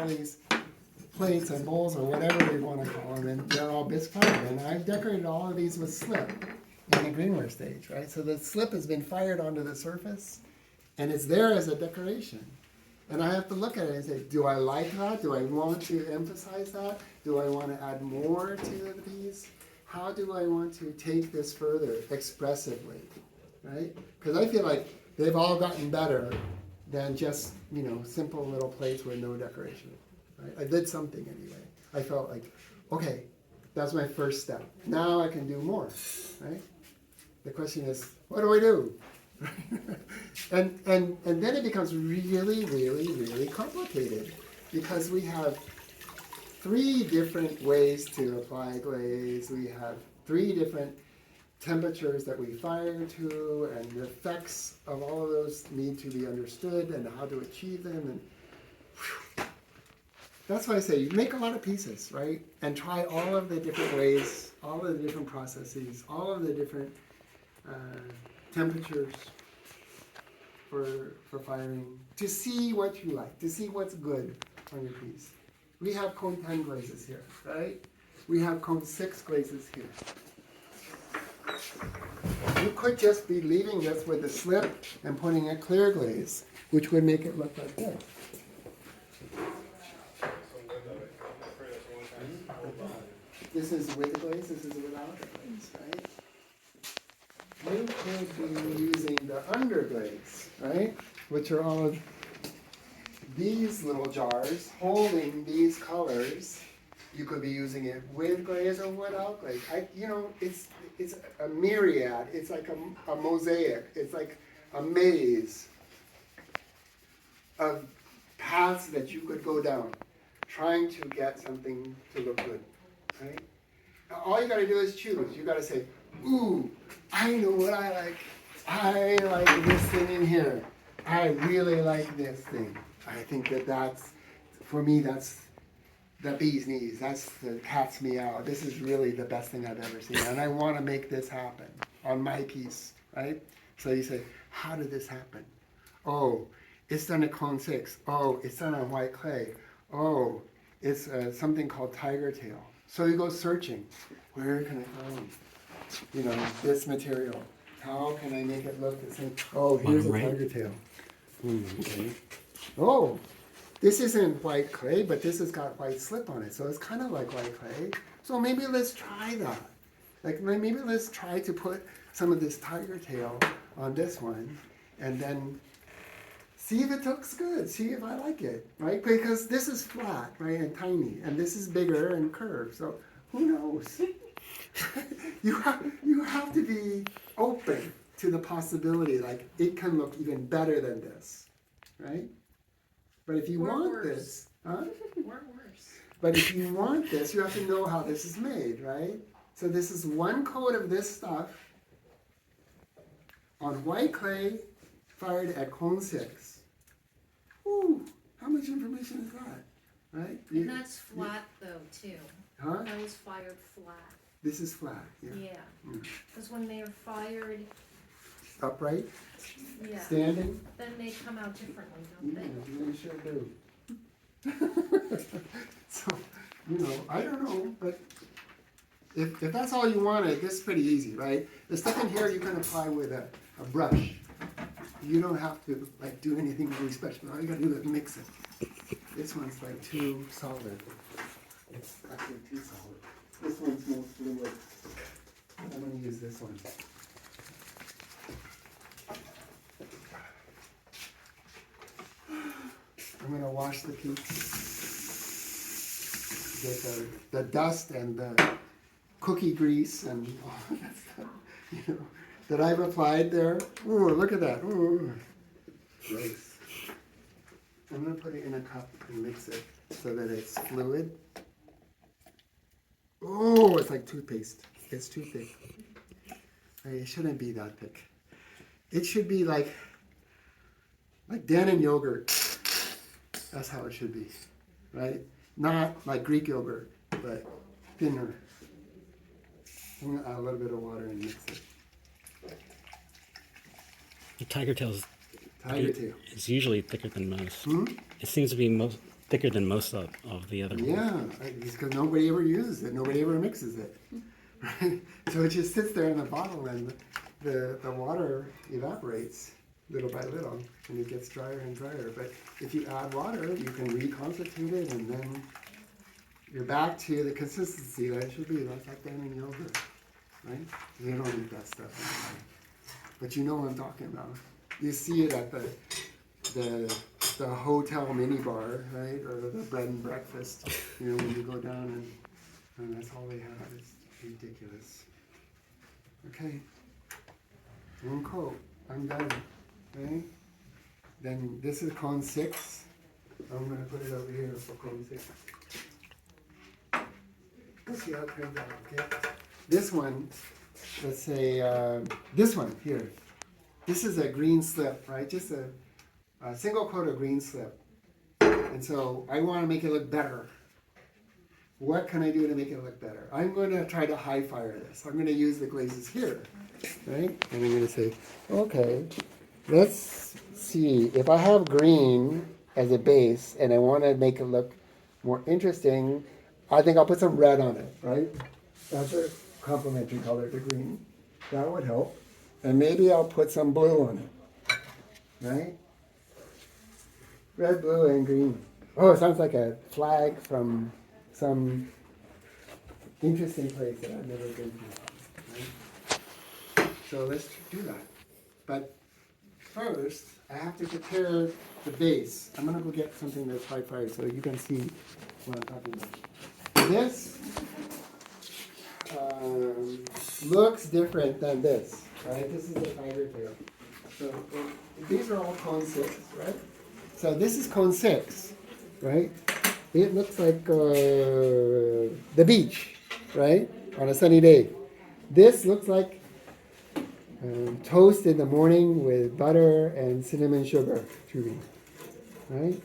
these plates and bowls or whatever we want to call them, and they're all bisque fired. And I've decorated all of these with slip in the greenware stage, right? So the slip has been fired onto the surface, and it's there as a decoration. And I have to look at it and say, do I like that? Do I want to emphasize that? Do I want to add more to the piece? How do I want to take this further expressively, right? Because I feel like they've all gotten better than just, simple little plates with no decoration, right? I did something anyway. I felt like, okay, that's my first step. Now I can do more, right? The question is, what do I do? and then it becomes really, really, really complicated because we have 3 different ways to apply glaze. We have 3 different temperatures that we fire to, and the effects of all of those need to be understood and how to achieve them. And that's why I say you make a lot of pieces, right? And try all of the different ways, all of the different processes, all of the different temperatures for firing, to see what you like, to see what's good on your piece. We have cone 10 glazes here, right? We have cone 6 glazes here. You could just be leaving this with the slip and putting a clear glaze, which would make it look like this. This is with the glaze, this is without the glaze, right? You could be using the underglaze, right? Which are all of these little jars holding these colors. You could be using it with glaze or without glaze. It's a myriad. It's like a mosaic. It's like a maze of paths that you could go down, trying to get something to look good, right? Now, all you got to do is choose. You got to say, ooh, I know what I like. I like this thing in here. I really like this thing. I think that's, for me, that's the bee's knees. That's the cat's meow. This is really the best thing I've ever seen. And I want to make this happen on my piece, right? So you say, how did this happen? Oh, it's done at cone 6. Oh, it's done on white clay. Oh, it's something called tiger tail. So you go searching. Where can I find, this material? How can I make it look the same? Oh, here's a tiger tail. Okay. Oh, this isn't white clay, but this has got white slip on it. So it's kind of like white clay. So maybe let's try that. Like maybe let's try to put some of this tiger tail on this one and then see if it looks good. See if I like it, right? Because this is flat, right, and tiny, and this is bigger and curved. So who knows? You have to be open to the possibility, like it can look even better than this, right? But if you want this, huh? Or worse. But if you want this, you have to know how this is made, right? So this is one coat of this stuff on white clay fired at cone 6. Ooh, how much information is that, right? And that's flat though too. Huh? That was fired flat. This is flat, yeah. Yeah. Because when they're fired, Upright, yeah, standing. then they come out differently, don't they? They sure do. So, I don't know, but if that's all you wanted, this is pretty easy, right? The stuff in here you can apply with a brush. You don't have to do anything really special. All you gotta do is mix it. This one's too solid. It's actually too solid. This one's more fluid. I'm gonna use this one. I'm going to wash the piece, get the dust and the cookie grease and all that stuff, that I've applied there. Ooh, look at that. Ooh, gross. I'm going to put it in a cup and mix it so that it's fluid. Oh, it's like toothpaste. It's too thick. It shouldn't be that thick. It should be like Dannon yogurt. That's how it should be, right? Not like Greek yogurt, but thinner. I'm going to add a little bit of water and mix it. The tiger tail Tiger tail. is usually thicker than most. Hmm? It seems to be thicker than most of the other ones. Yeah, it's because nobody ever uses it. Nobody ever mixes it. Right? So it just sits there in the bottle, and the water evaporates little by little, and it gets drier and drier. But if you add water, you can reconstitute it, and then you're back to the consistency that it should be. That's like that in yogurt, right? You don't eat that stuff anymore. But you know what I'm talking about. You see it at the hotel mini bar, right? Or the bread and breakfast, you know, when you go down and that's all they have. It's ridiculous. Okay. One coat. I'm done. Okay? Then this is cone 6. I'm going to put it over here for cone 6. Let's see how it turns out, okay? This one, let's say, this one here. This is a green slip, right? Just a single coat of green slip. And so I want to make it look better. What can I do to make it look better? I'm going to try to high fire this. I'm going to use the glazes here, right? And I'm going to say, okay, let's see. If I have green as a base and I want to make it look more interesting, I think I'll put some red on it, right? That's a complementary color to green. That would help. And maybe I'll put some blue on it, right? Red, blue, and green. Oh, it sounds like a flag from some interesting place that I've never been to. Right? So let's do that. But first, I have to prepare the base. I'm going to go get something that's high fire so you can see what I'm talking about. This looks different than this. Right? This is a tiger tail. So these are all cone 6, right? So this is cone 6, right? It looks like the beach, right? On a sunny day. This looks like toast in the morning with butter and cinnamon sugar to me, right?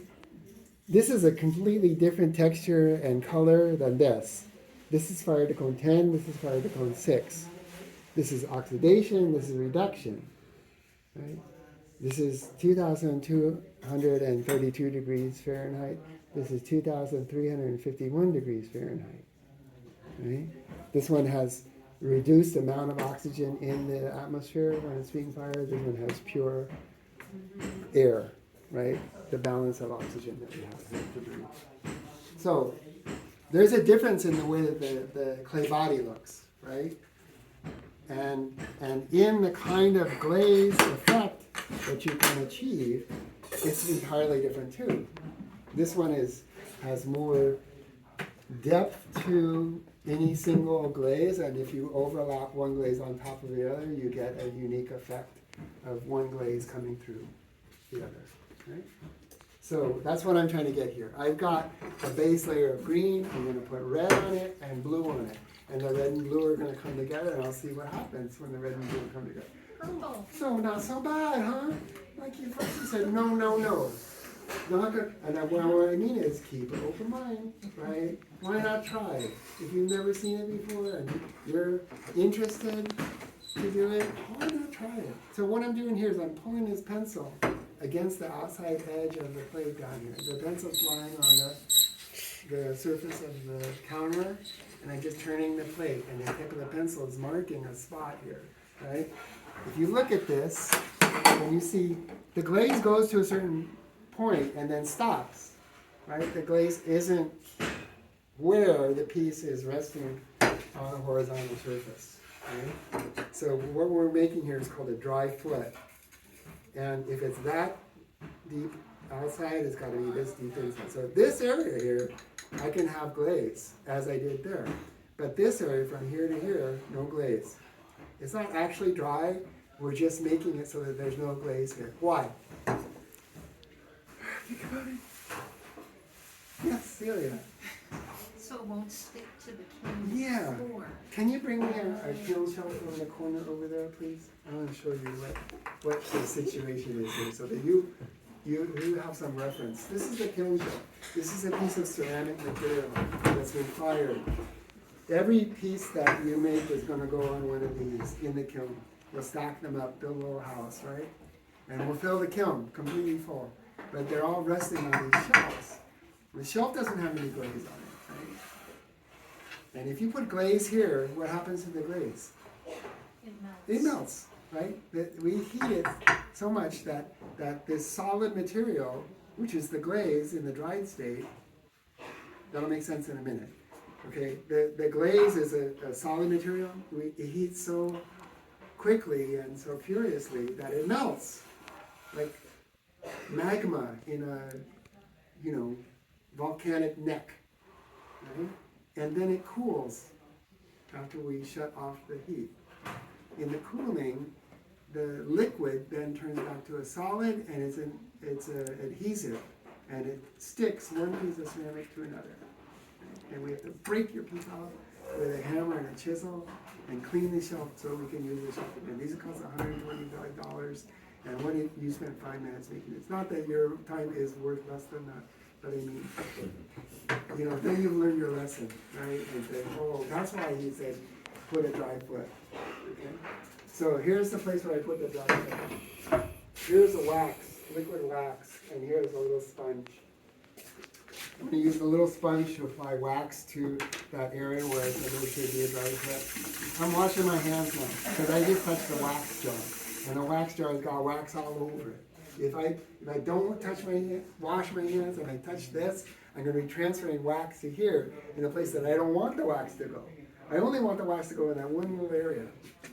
This is a completely different texture and color than this. This is fired to cone 10, this is fired to cone 6. This is oxidation, this is reduction, right? This is 2,232 degrees Fahrenheit. This is 2,351 degrees Fahrenheit, right? This one has reduced amount of oxygen in the atmosphere when it's being fired. This one has pure air, right? The balance of oxygen that we have to breathe. So there's a difference in the way that the clay body looks, right? And in the kind of glaze effect that you can achieve, it's entirely different too. This one has more depth to any single glaze, and if you overlap one glaze on top of the other, you get a unique effect of one glaze coming through the other. Right? So that's what I'm trying to get here. I've got a base layer of green. I'm going to put red on it and blue on it. And the red and blue are going to come together, and I'll see what happens when the red and blue come together. Purple. So not so bad, huh? Like you first said, no. Not good. And what I mean is keep an open mind, right? Why not try it? If you've never seen it before and you're interested to do it, why not try it? So what I'm doing here is I'm pulling this pencil against the outside edge of the plate down here. The pencil's lying on the surface of the counter, and I'm just turning the plate, and the tip of the pencil is marking a spot here, right? If you look at this, and you see the glaze goes to a certain point and then stops, right? The glaze isn't where the piece is resting on a horizontal surface, right? So what we're making here is called a dry foot. And if it's that deep outside, it's got to be this deep inside. So this area here, I can have glaze, as I did there. But this area from here to here, no glaze. It's not actually dry. We're just making it so that there's no glaze here. Why? Think about it. Yes, Celia. So it won't stick to the kiln Yeah. floor. Can you bring me a kiln shelf in the corner over there, please? I want to show you what the situation is here so that you have some reference. This is the kiln shelf. This is a piece of ceramic material that's been fired. Every piece that you make is going to go on one of these in the kiln. We'll stack them up, build a little house, right? And we'll fill the kiln completely full. But they're all resting on these shelves. The shelf doesn't have any glaze on it, right? And if you put glaze here, what happens to the glaze? It melts. It melts, right? We heat it so much that this solid material, which is the glaze in the dried state, that'll make sense in a minute. Okay, the glaze is a solid material. It heats so quickly and so furiously that it melts, like magma in a, volcanic neck, right? And then it cools after we shut off the heat. In the cooling, the liquid then turns back to a solid, and it's an adhesive, and it sticks one piece of ceramic to another. And we have to break your piece off with a hammer and a chisel and clean the shelf so we can use the shelf again. These cost $125, and what if you spent 5 minutes making it? It's not that your time is worth less than that, but I mean, then you've learned your lesson, right? And say, oh, that's why he said put a dry foot. Okay? So here's the place where I put the dry foot. Here's a wax, liquid wax, and here's a little sponge. I'm going to use the little sponge to apply wax to that area where I said there should be a dry foot. I'm washing my hands now because I just touched the wax jar, and the wax jar has got wax all over it. If I don't wash my hands and I touch this, I'm going to be transferring wax to here in a place that I don't want the wax to go. I only want the wax to go in that one little area.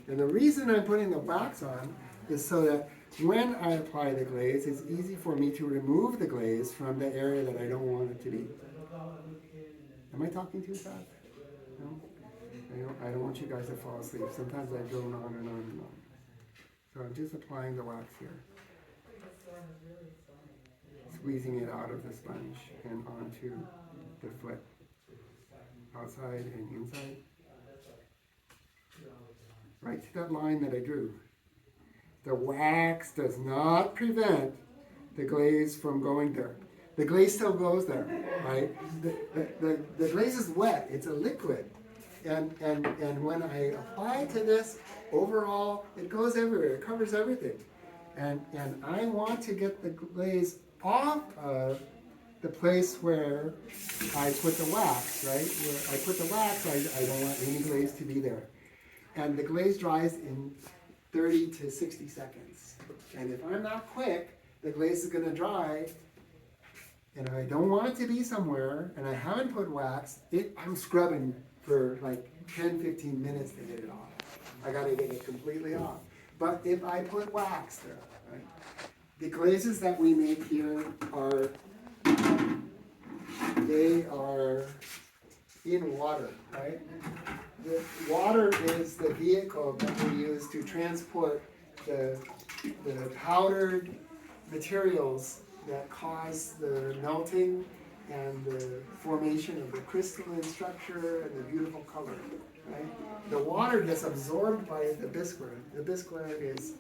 And the reason I'm putting the wax on is so that when I apply the glaze, it's easy for me to remove the glaze from the area that I don't want it to be. Am I talking too fast? No? I don't want you guys to fall asleep. Sometimes I drone on and on and on. So I'm just applying the wax here. Squeezing it out of the sponge and onto the foot, outside and inside. Right to that line that I drew. The wax does not prevent the glaze from going there. The glaze still goes there, right? The glaze is wet, it's a liquid. And when I apply to this, overall, it goes everywhere, it covers everything. And I want to get the glaze off of the place where I put the wax, right? Where I put the wax, I don't want any glaze to be there. And the glaze dries in 30 to 60 seconds. And if I'm not quick, the glaze is going to dry. And if I don't want it to be somewhere, and I haven't put wax, I'm scrubbing for like 10, 15 minutes to get it off. I got to get it completely off. But if I put wax there, right? The glazes that we make here are in water, right? The water is the vehicle that we use to transport the powdered materials that cause the melting and the formation of the crystalline structure and the beautiful color, right? The water gets absorbed by the bisqueware. The bisqueware is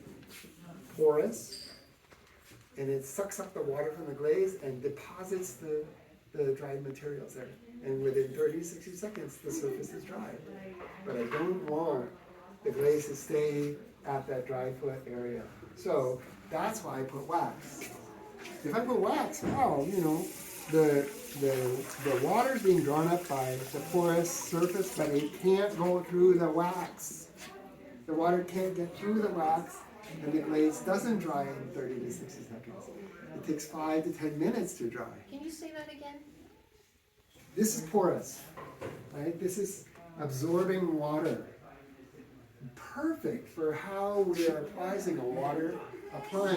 porous, and it sucks up the water from the glaze and deposits the dried materials there. And within 30, 60 seconds, the surface is dry. But I don't want the glaze to stay at that dry foot area. So that's why I put wax. If I put wax, the water's being drawn up by the porous surface, but it can't go through the wax. The water can't get through the wax, and the glaze doesn't dry in 30 to 60 seconds. It takes 5 to 10 minutes to dry. Can you say that again? This is porous, right? This is absorbing water. Perfect for how we are applying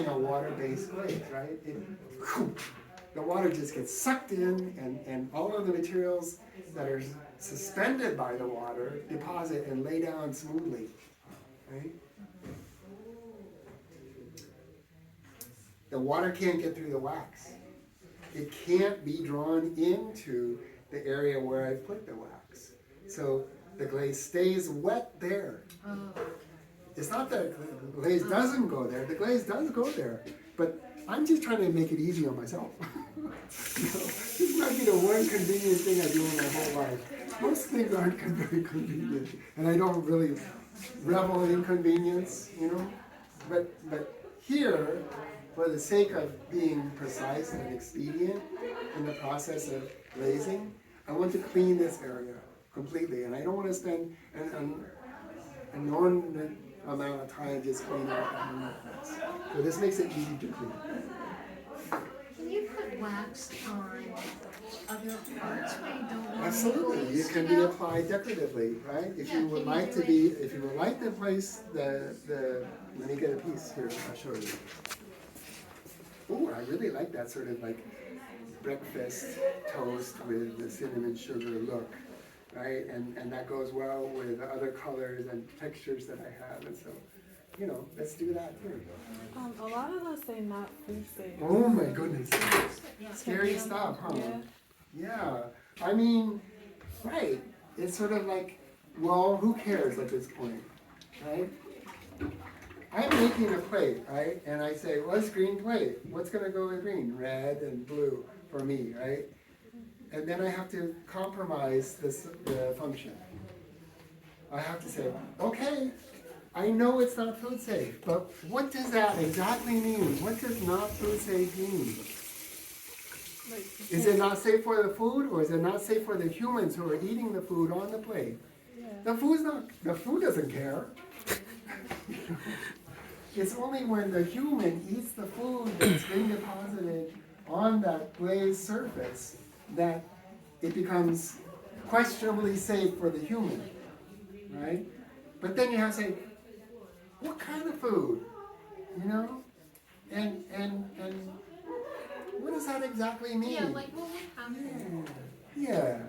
a water-based glaze, right? The water just gets sucked in, and all of the materials that are suspended by the water deposit and lay down smoothly, right? The water can't get through the wax. It can't be drawn into the area where I put the wax. So the glaze stays wet there. Oh, okay. It's not that the glaze doesn't go there. The glaze does go there. But I'm just trying to make it easy on myself. This might be the one convenient thing I do in my whole life. Most things aren't very convenient. And I don't really revel in inconvenience, But here, for the sake of being precise and expedient in the process of glazing, I want to clean this area completely, and I don't want to spend an inordinate amount of time just cleaning out that mess. So this makes it easy to clean. Can you put wax on other parts where you don't want the Absolutely, you glaze can to be go? applied decoratively, right? If Yeah, you would can you like do to it? be, if you would like to place the, let me get a piece here, I'll show you. Ooh, I really like that sort of like breakfast toast with the cinnamon sugar look, right? And that goes well with other colors and textures that I have, and so, you know, let's do that too. A lot of those say not food safe. Oh my goodness, scary stuff, huh? Yeah. Yeah, I mean, right, it's sort of like, well, who cares at this point, right? I'm making a plate, right, and I say, what's green plate? What's gonna go with green? Red and blue for me, right? And then I have to compromise the function. I have to say, okay, I know it's not food safe, but what does that exactly mean? What does not food safe mean? Is it not safe for the food, or is it not safe for the humans who are eating the food on the plate? Yeah. The food doesn't care. It's only when the human eats the food that's been deposited on that glazed surface that it becomes questionably safe for the human, right? But then you have to say, what kind of food, you know? And what does that exactly mean? Yeah, like what would happen? Yeah.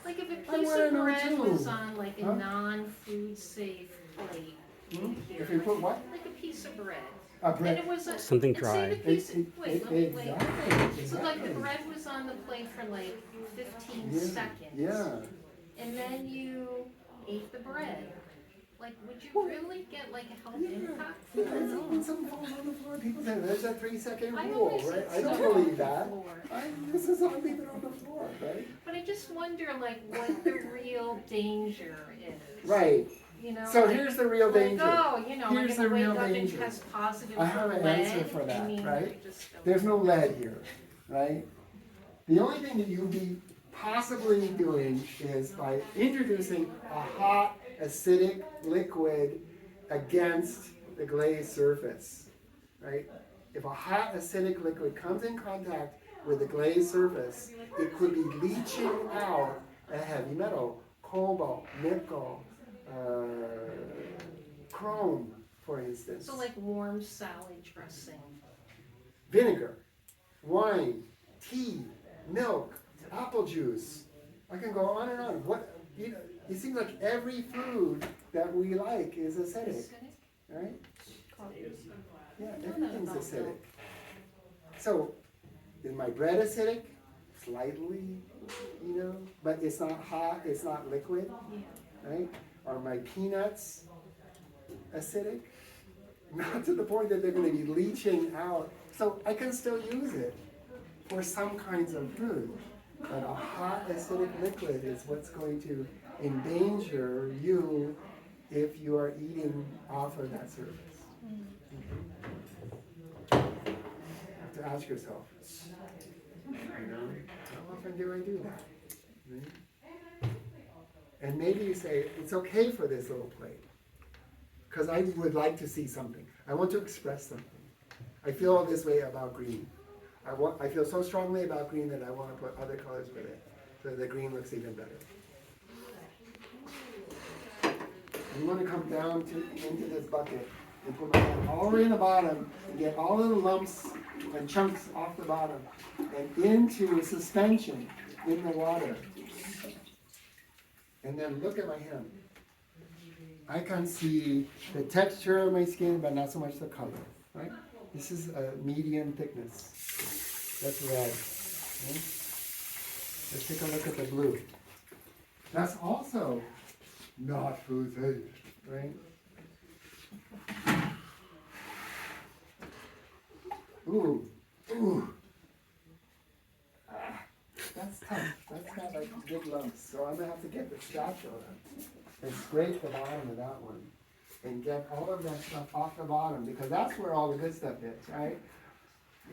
Like if a I piece wanna of know bread too. was on like a Huh? non-food safe plate Hmm? here, If we put what? like a piece of bread. A And bread. it was a, Something and say the dry. piece of, wait, let me wait. Exactly. So like the bread was on the plate for like 15 seconds. Yeah. And then you ate the bread. Like, would you really get like a health impact Yeah, from it? when something falls on the floor, people say there's a 3-second I rule, always right? say I don't stuff on believe the that. floor. This is all leave it on the floor, right? But I just wonder like what the real danger is. Right. You know, So like, here's the real danger. oh, you know, Here's I'm the gonna wake real up danger. and test positive I have for an lead. answer for that, I mean, right? I just don't There's no know. lead here, right? The only thing that you'd be possibly doing is by introducing a hot acidic liquid against the glazed surface, right? If a hot acidic liquid comes in contact with the glazed surface, it could be leaching out a heavy metal, cobalt, nickel, chrome, for instance. So like warm salad dressing. Vinegar, wine, tea, milk, apple juice. I can go on and on. It seems like every food that we like is acidic, right? Yeah, everything's acidic. So, is my bread acidic? Slightly, you know, but it's not hot, it's not liquid, right? Are my peanuts acidic? Not to the point that they're going to be leaching out. So I can still use it for some kinds of food. But a hot acidic liquid is what's going to endanger you if you are eating off of that surface. You have to ask yourself, you know, how often do I do that? Right? And maybe you say, it's okay for this little plate, because I would like to see something. I want to express something. I feel this way about green. I feel so strongly about green that I want to put other colors with it, so the green looks even better. You want to come down into this bucket and put my hand all the way in the bottom and get all of the lumps and chunks off the bottom and into suspension in the water. And then look at my hand. I can see the texture of my skin, but not so much the color, right? This is a medium thickness. That's red. Okay? Let's take a look at the blue. That's also not food safe, right? Ooh, ooh. That's tough. That's got like big lumps. So I'm gonna have to get the spatula and scrape the bottom of that one. and get all of that stuff off the bottom, because that's where all the good stuff is, right?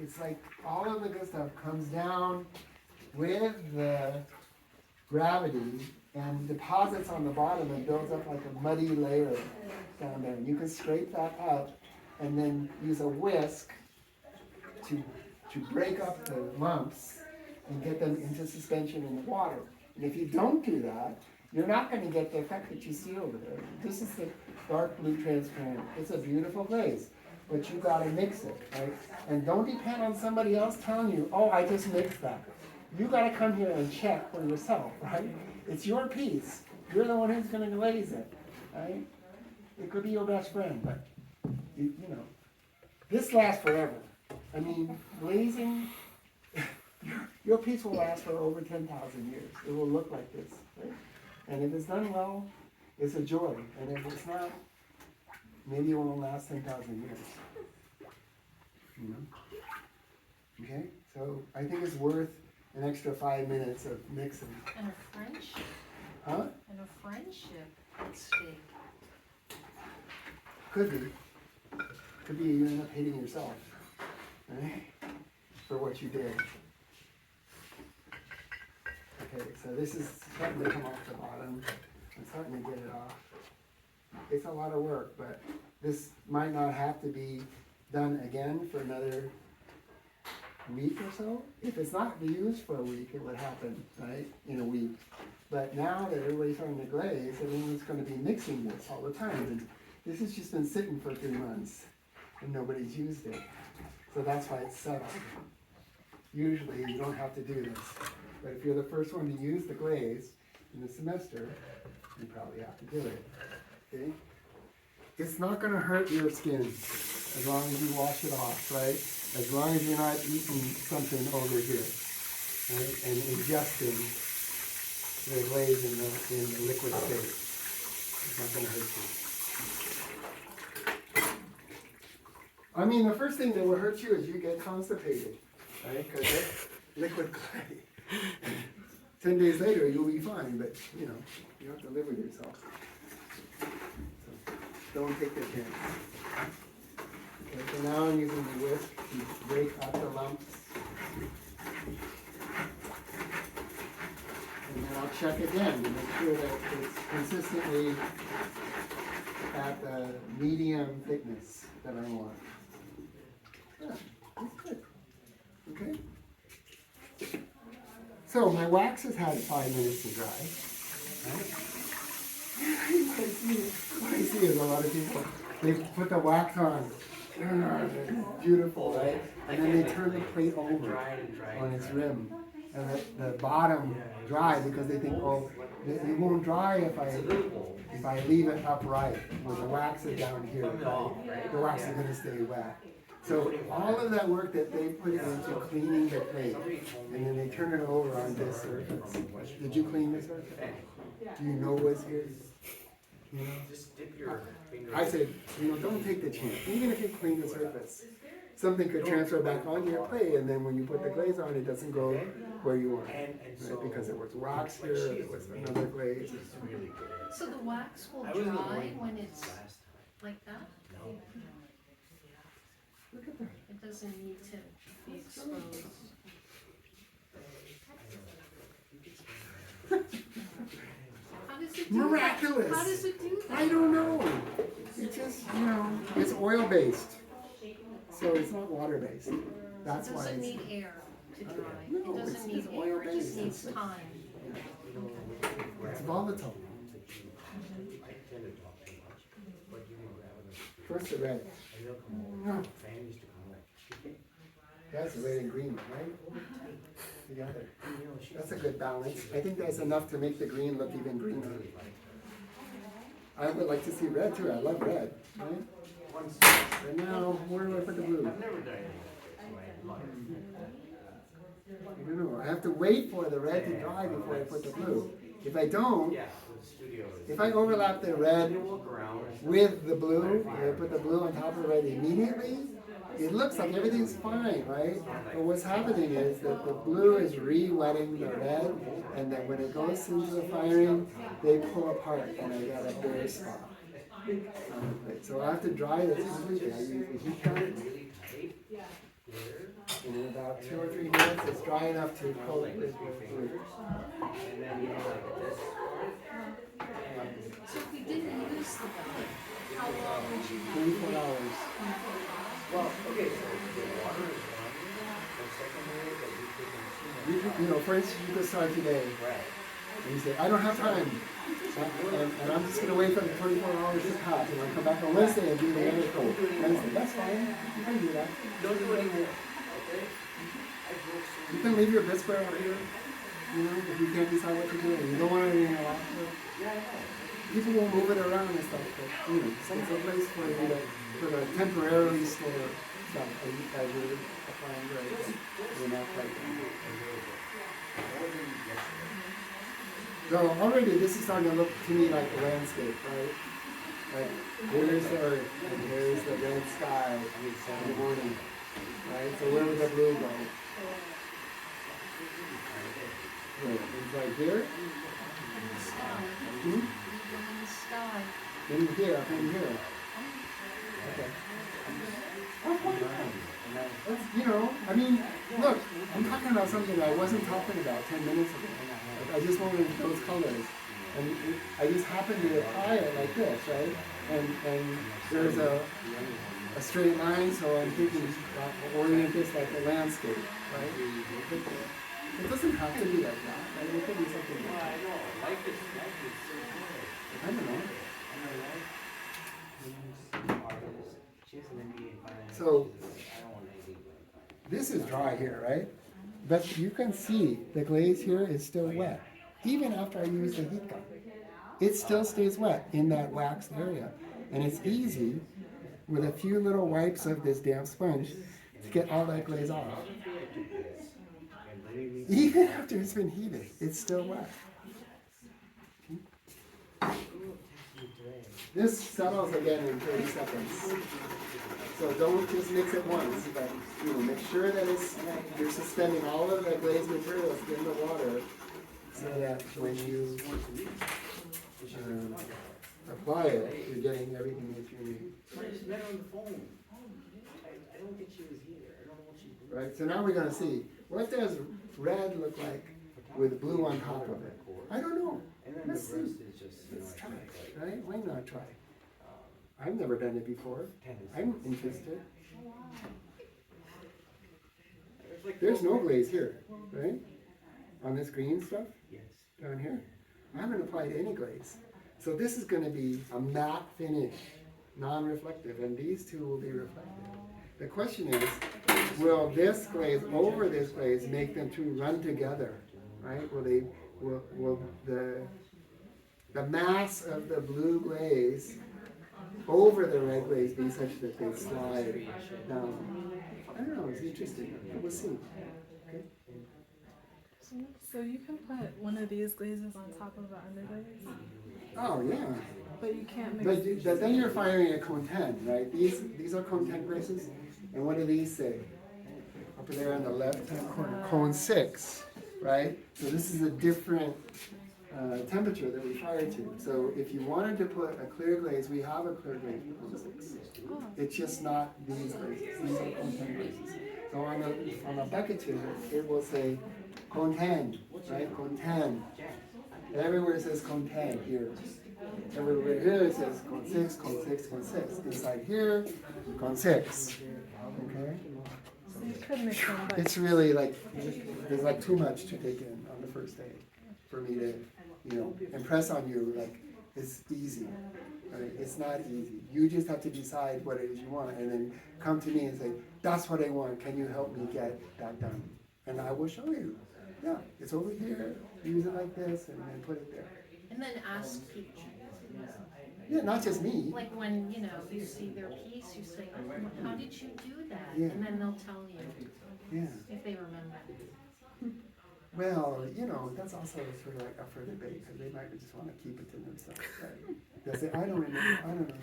It's like all of the good stuff comes down with the gravity and deposits on the bottom and builds up like a muddy layer down there. And you can scrape that out and then use a whisk to break up the lumps and get them into suspension in the water. And if you don't do that, you're not going to get the effect that you see over there. This is the dark blue transparent. It's a beautiful glaze, but you got to mix it, right? And don't depend on somebody else telling you, oh, I just mixed that. You got to come here and check for yourself, right? It's your piece. You're the one who's going to glaze it, right? It could be your best friend, but you know, this lasts forever. I mean, glazing, your piece will last for over 10,000 years. It will look like this, right? And if it's done well, it's a joy. And if it's not, maybe it won't last 10,000 years. You know? Okay? So I think it's worth an extra 5 minutes of mixing. And a friendship. Huh? And a friendship at stake. Could be. Could be you end up hating yourself, right? For what you did. Okay, so this is starting to come off the bottom. I'm starting to get it off. It's a lot of work, but this might not have to be done again for another week or so. If it's not used for a week, it would happen, right, in a week. But now that everybody's starting to glaze, everyone's going to be mixing this all the time. And this has just been sitting for 3 months, and nobody's used it. So that's why it's settled. Usually you don't have to do this. But if you're the first one to use the glaze in the semester, you probably have to do it. Okay? It's not going to hurt your skin as long as you wash it off, right? As long as you're not eating something over here, right? And ingesting the glaze in the liquid state. It's not going to hurt you. I mean, the first thing that will hurt you is you get constipated, right? Because that's liquid clay. 10 days later, you'll be fine, but you know, you have to live with yourself. So don't take the chance. Okay, so now I'm using the whisk to break up the lumps. And then I'll check again to make sure that it's consistently at the medium thickness that I want. Yeah, that's good. Okay? So my wax has had 5 minutes to dry. Right? What I see is a lot of people, they put the wax on, it's beautiful, right? And then they turn the plate over on its rim. And the bottom dry because they think, oh, it won't dry if I leave it upright. When the wax is down here, right? The wax is going to stay wet. So all of that work that they put into cleaning the plate, and then they turn it over on this surface. Did you clean this surface? Do you know what's here? You know? Just dip your finger. I said, you know, don't take the chance. Even if you clean the surface, something could transfer back onto your plate, and then when you put the glaze on, it doesn't go where you want it, right? Because there was wax here, there was another glaze. So the wax will dry when it's like that? Look at that. It doesn't need to be exposed. How does it do Miraculous! that? How does it do that? I don't know. It's just, you know, it's oil-based. So it's not water-based. That's It why doesn't it's... need air to dry. No, It it's doesn't need just air, it just oil-based. needs It's- time. It's volatile. First the red. No. That's the red and green, right? Together. That's a good balance. I think that's enough to make the green look even greener. I would like to see red too. I love red. Right? And now, where do I put the blue? I don't know. I have to wait for the red to dry before I put the blue. If I don't, if I overlap the red with the blue, and I put the blue on top of the red immediately, it looks like everything's fine, right? But what's happening is that the blue is re-wetting the red, and then when it goes into the firing, they pull apart, and I got a bare spot. So I have to dry this completely. I use the heat gun. And in about 2 or 3 minutes, it's dry enough to coat it with glue. So if you didn't use the gun, how long would you have? 24 hours. Well, okay, so the water is one, and secondly, that you put in too much. You know, for instance, you could start today. Right. And you say, I don't have time. And I'm just going to wait for the 24 hours to pass. And I'll come back on Wednesday and do the other coat. Wednesday, that's fine. You can do that. Don't do any more, okay? You can leave your bed square out here. You know, if you can't decide what to do. And you don't want it in a lot. People will move it around and stuff. But, you know, it's a place for you to temporarily store stuff as you're applying grades. You're not like so already this is starting to look to me like a landscape, right? Like here's the earth and here's the red sky in the morning, right? So where would the blue go? It's like here. In the sky. In here, in here. Okay. You know, I mean, look, I'm talking about something I wasn't talking about 10 minutes ago. I just wanted those colors. And I just happened to apply it like this, right? And there's a straight line, so I'm thinking orient this like a landscape, right? It doesn't have to be like that, right? It could be something like that. I don't know. So this is dry here, right? But you can see the glaze here is still wet. Even after I use the heat gun, it still stays wet in that waxed area. And it's easy with a few little wipes of this damp sponge to get all that glaze off. Even after it's been heated, it's still wet. This settles again in 30 seconds. So don't just mix it once, but make sure that you're suspending all of the glazed materials in the water so that when you apply it, you're getting everything that you need. I just met her on the phone. I don't think she was here. I don't know what she. Right, so now we're going to see, what does red look like with blue on top of it? I don't know. Let's see. Let's try, right? Why not try? I've never done it before. I'm interested. There's no glaze here, right? On this green stuff down here. I haven't applied any glaze. So this is going to be a matte finish, non-reflective, and these two will be reflective. The question is, will this glaze over this glaze make them two run together, right? Will the mass of the blue glaze over the red glaze be such that they slide down? I don't know, it's interesting. We'll see. Okay. So you can put one of these glazes on top of the underglaze, Oh yeah. but you can't mix. But then you're firing a cone 10, right? These are cone 10 braces. And what do these say? Up there on the left-hand corner, cone 6, right? So this is a different temperature that we fire to. So if you wanted to put a clear glaze, we have a clear glaze for cone 6. It's just not these glazes. These are cone 10 glazes. So on the bucket tube, it will say cone 10, right? Cone 10. Everywhere it says cone 10 here. Everywhere here it says cone 6, cone 6, cone 6. Inside here, cone 6. Okay? So you could mix them, but It's really like, there's like too much to take in on the first day for me to, impress on you like it's easy. Right? It's not easy. You just have to decide what it is you want and then come to me and say, that's what I want. Can you help me get that done? And I will show you. Yeah, it's over here. Use it like this and then put it there. And then ask people. Yeah, not just me. Like when, you see their piece, you say, oh, how did you do that? Yeah. And then they'll tell you Yeah. if they remember. Well, that's also sort of like up for debate because they might just want to keep it to themselves. Right? They'll say, I don't remember, I don't know.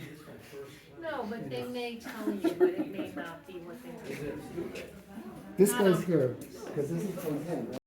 No, but they may tell you, but it may not be what they think. This goes here because this is cone 10, right?